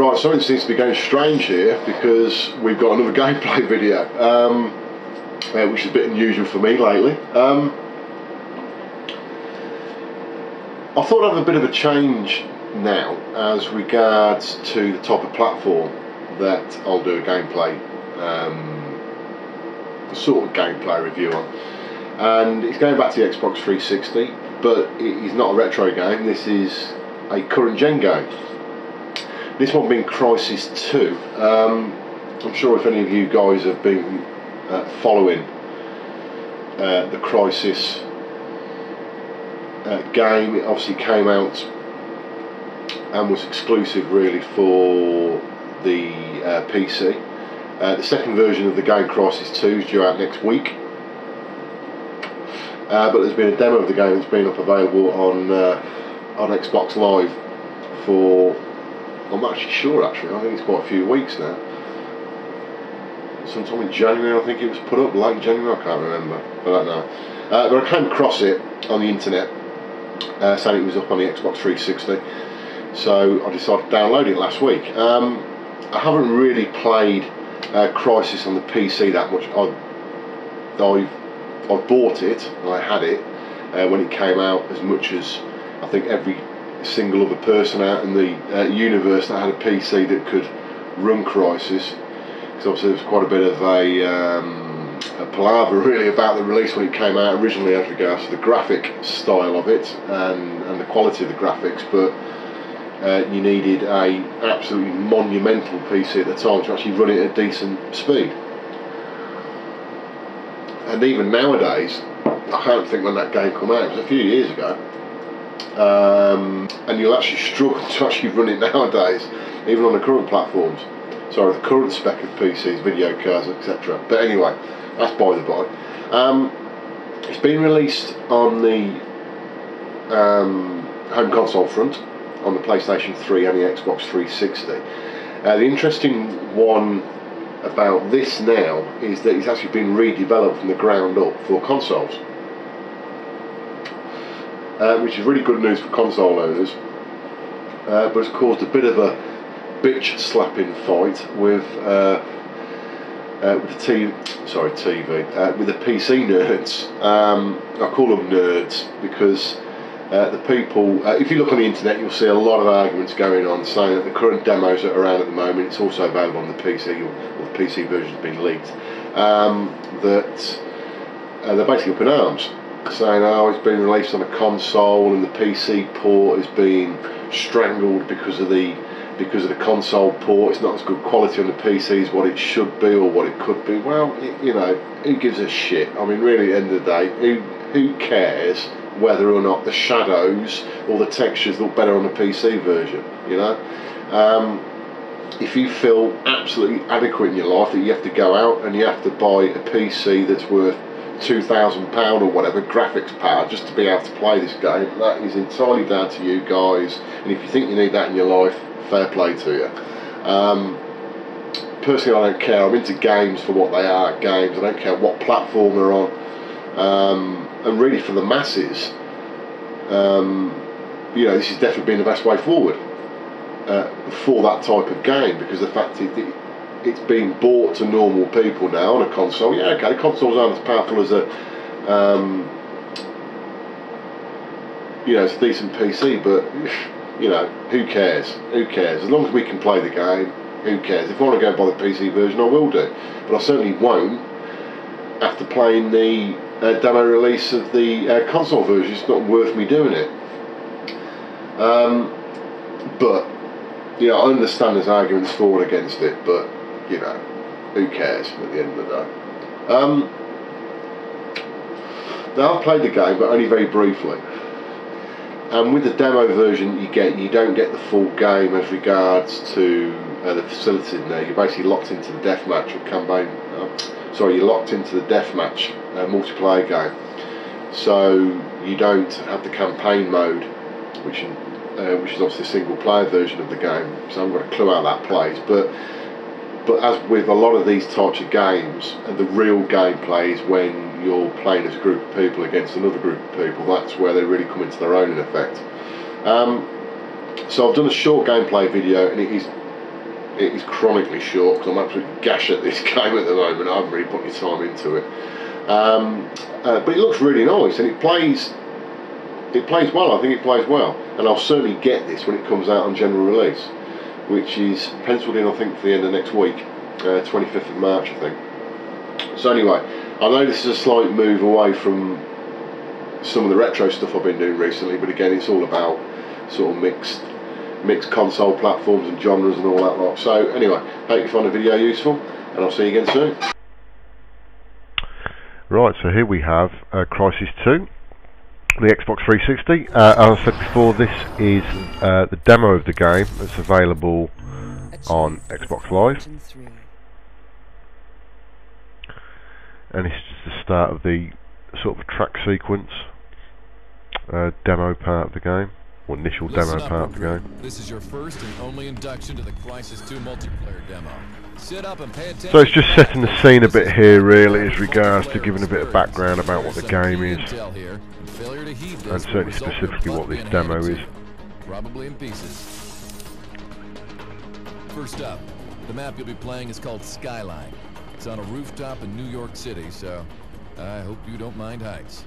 Right, something seems to be going strange here because we've got another gameplay video, which is a bit unusual for me lately. I thought I'd have a bit of a change now as regards to the type of platform that I'll do a gameplay, sort of gameplay review on. And it's going back to the Xbox 360, but it is not a retro game. This is a current gen game. This one being Crysis 2. I'm sure if any of you guys have been following the Crysis game, it obviously came out and was exclusive really for the PC. The second version of the game, Crysis 2, is due out next week. But there's been a demo of the game that's been up available on Xbox Live for, I'm not actually sure actually, I think it's quite a few weeks now. Sometime in January I think it was put up, late January, I can't remember, I don't know. But I came across it on the internet saying it was up on the Xbox 360, so I decided to download it last week. I haven't really played Crysis on the PC that much. I bought it, I had it when it came out, as much as I think every single other person out in the universe that had a PC that could run Crysis, because obviously there was quite a bit of a palaver really about the release when it came out originally as regards to the graphic style of it and the quality of the graphics, but you needed a absolutely monumental PC at the time to actually run it at decent speed. And even nowadays, I can't think when that game came out, it was a few years ago, and you'll actually struggle to actually run it nowadays, even on the current platforms. Sorry, the current spec of PCs, video cards, etc. But anyway, that's by the by. It's been released on the home console front, on the PlayStation 3 and the Xbox 360. The interesting one about this now is that it's actually been redeveloped from the ground up for consoles, which is really good news for console owners, but it's caused a bit of a bitch slapping fight with the PC nerds. I call them nerds because the people, if you look on the internet, you'll see a lot of arguments going on saying that the current demos that are around at the moment, it's also available on the PC, or the PC version has been leaked, that they're basically up in arms, saying, oh, it's been released on a console and the PC port is being strangled because of the console port. It's not as good quality on the PC as what it should be or what it could be. Well, you know, who gives a shit? I mean, really, at the end of the day, who cares whether or not the shadows or the textures look better on the PC version, you know? If you feel absolutely adequate in your life that you have to go out and you have to buy a PC that's worth £2,000 or whatever, graphics power, just to be able to play this game, that is entirely down to you guys. And if you think you need that in your life, fair play to you. Personally, I don't care. I'm into games for what they are, games. I don't care what platform they're on. And really, for the masses, you know, this has definitely been the best way forward for that type of game, because the fact it's being bought to normal people now on a console. Yeah, okay, consoles aren't as powerful as a you know, it's a decent PC, but you know, who cares? Who cares? As long as we can play the game, who cares? If I want to go and buy the PC version, I will do, but I certainly won't after playing the demo release of the console version. It's not worth me doing it. But you know, I understand there's arguments for and against it, but you know, who cares at the end of the day? Now, I've played the game, but only very briefly. And with the demo version you don't get the full game as regards to the facilities in there. You're basically locked into the deathmatch or campaign. You're locked into the deathmatch multiplayer game. So you don't have the campaign mode, which is obviously a single player version of the game. So I haven't got a clue how that plays. But as with a lot of these types of games, the real gameplay is when you're playing as a group of people against another group of people. That's where they really come into their own in effect. So I've done a short gameplay video, and it is it is chronically short because I'm absolutely gash at this game at the moment. I haven't really put any time into it. But it looks really nice, and it plays well. I think it plays well, and I'll certainly get this when it comes out on general release, which is penciled in, I think, for the end of next week, 25th of March, I think. So anyway, I know this is a slight move away from some of the retro stuff I've been doing recently, but again, it's all about sort of mixed console platforms and genres and all that lot. So anyway, hope you find the video useful, and I'll see you again soon. Right, so here we have Crysis 2, the Xbox 360. As I said before, this is the demo of the game that's available on Xbox Live. And this is the start of the sort of track sequence demo part of the game, or initial demo part of the game. This is your first and only induction to the Crysis 2 multiplayer demo. Sit up and pay attention. So it's just setting the scene a bit here, really, as regards to giving a bit of background about what the game is, and certainly specifically what this demo is. Probably in pieces. First up, the map you'll be playing is called Skyline. It's on a rooftop in New York City, so I hope you don't mind heights.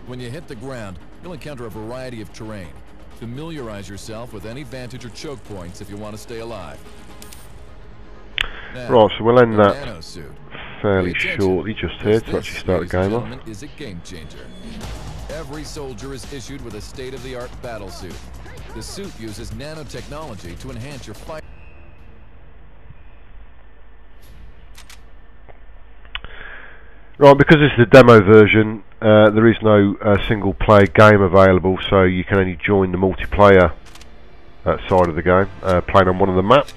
When you hit the ground, you'll encounter a variety of terrain. Familiarize yourself with any vantage or choke points if you want to stay alive. Now, right, so we'll end that fairly shortly just here to actually start the game off. Is a game changer. Every soldier is issued with a state-of-the-art battle suit. The suit uses nanotechnology to enhance your fight. Right, because this is a demo version, there is no single-player game available, so you can only join the multiplayer side of the game, playing on one of the maps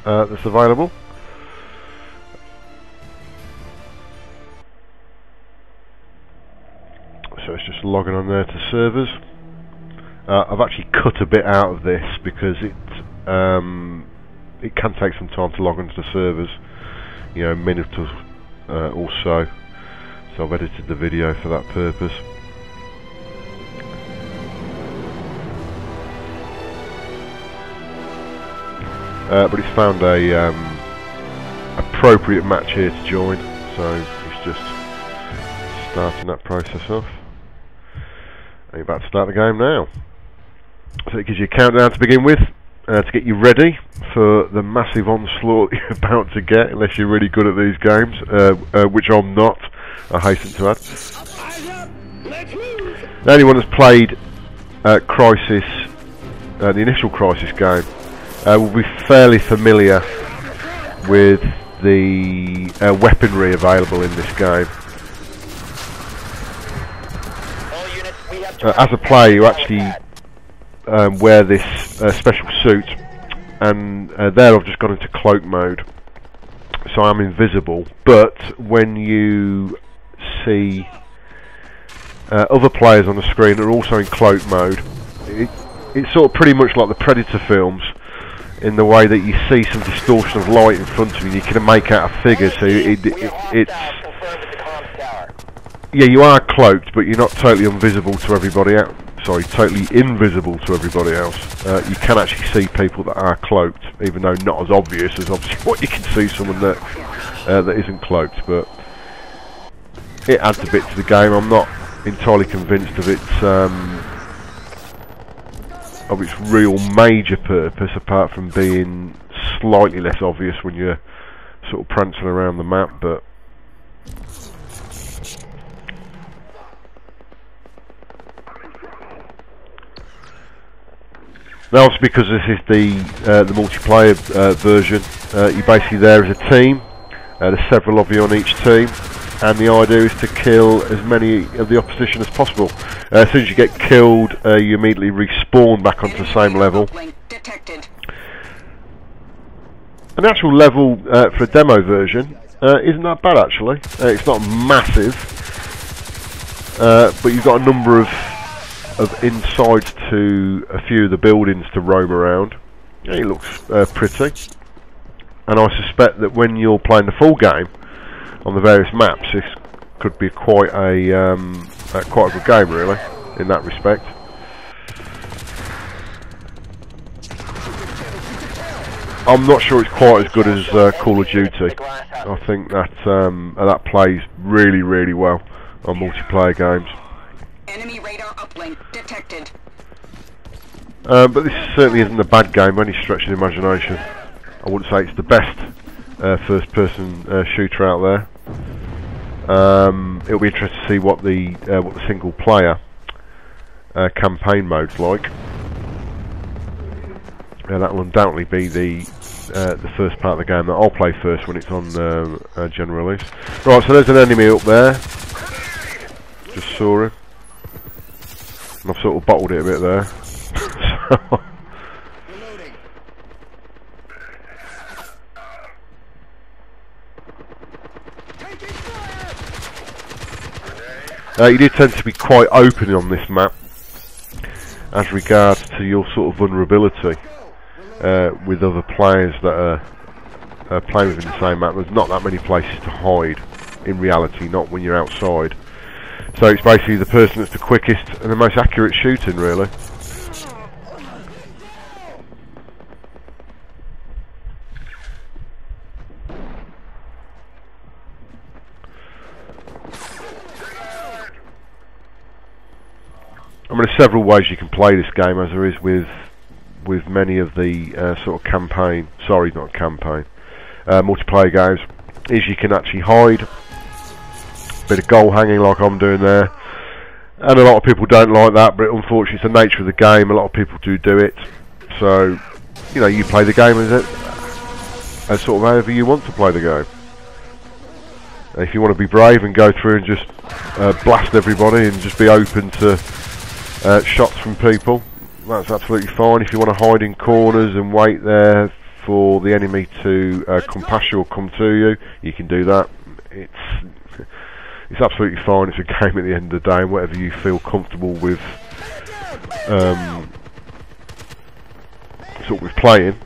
that's available. So it's just logging on there to servers. I've actually cut a bit out of this because it can take some time to log onto the servers, you know, a minute or so. So I've edited the video for that purpose. But it's found a appropriate match here to join, so it's just starting that process off. And you're about to start the game now. So it gives you a countdown to begin with, to get you ready for the massive onslaught you're about to get, unless you're really good at these games, which I'm not, I hasten to add. Now anyone that's played Crysis, the initial Crysis game, will be fairly familiar with the weaponry available in this game. As a player, you actually wear this special suit, and there I've just gone into cloak mode, so I'm invisible. But when you see other players on the screen that are also in cloak mode, it's sort of pretty much like the Predator films, in the way that you see some distortion of light in front of you and you can make out a figure. So it's yeah, you are cloaked, but you're not totally invisible to everybody else. Sorry, totally invisible to everybody else. You can actually see people that are cloaked, even though not as obvious as obviously what you can see someone that that isn't cloaked. But it adds a bit to the game. I'm not entirely convinced of its real major purpose, apart from being slightly less obvious when you're sort of prancing around the map. But now, it's because this is the multiplayer version. You're basically there as a team. There's several of you on each team, and the idea is to kill as many of the opposition as possible. As soon as you get killed, you immediately respawn back onto the same level. An actual level for a demo version isn't that bad, actually. It's not massive, but you've got a number of insides to a few of the buildings to roam around. Yeah, it looks pretty, and I suspect that when you're playing the full game on the various maps, this could be quite a good game, really, in that respect. I'm not sure it's quite as good as Call of Duty. I think that plays really, really well on multiplayer games. Enemy radar uplink detected. But this certainly isn't a bad game by any stretch of the imagination. I wouldn't say it's the best first-person shooter out there. It'll be interesting to see what the single-player campaign mode's like. That will undoubtedly be the first part of the game that I'll play first when it's on general release. Right, so there's an enemy up there. Just saw him. And I've sort of bottled it a bit there. You do tend to be quite open on this map as regards to your sort of vulnerability with other players that are playing within the same map. There's not that many places to hide in reality, not when you're outside. So it's basically the person that's the quickest and the most accurate shooting, really. I mean, there's several ways you can play this game, as there is with many of the sort of campaign, sorry, not campaign, multiplayer games. Is you can actually hide, bit of goal hanging like I'm doing there, and a lot of people don't like that, but unfortunately it's the nature of the game. A lot of people do it, so you know, you play the game as sort of however you want to play the game. If you want to be brave and go through and just blast everybody and just be open to shots from people, that's absolutely fine. If you want to hide in corners and wait there for the enemy to come past you or come to you, you can do that. It's absolutely fine. It's a game at the end of the day, and whatever you feel comfortable with sort of with playing,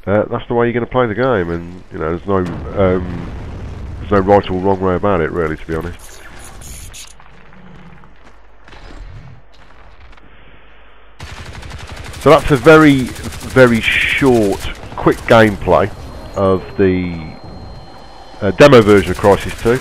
that's the way you're going to play the game. And you know, there's no right or wrong way about it, really, to be honest. So that's a very, very short, quick gameplay of the demo version of Crysis 2.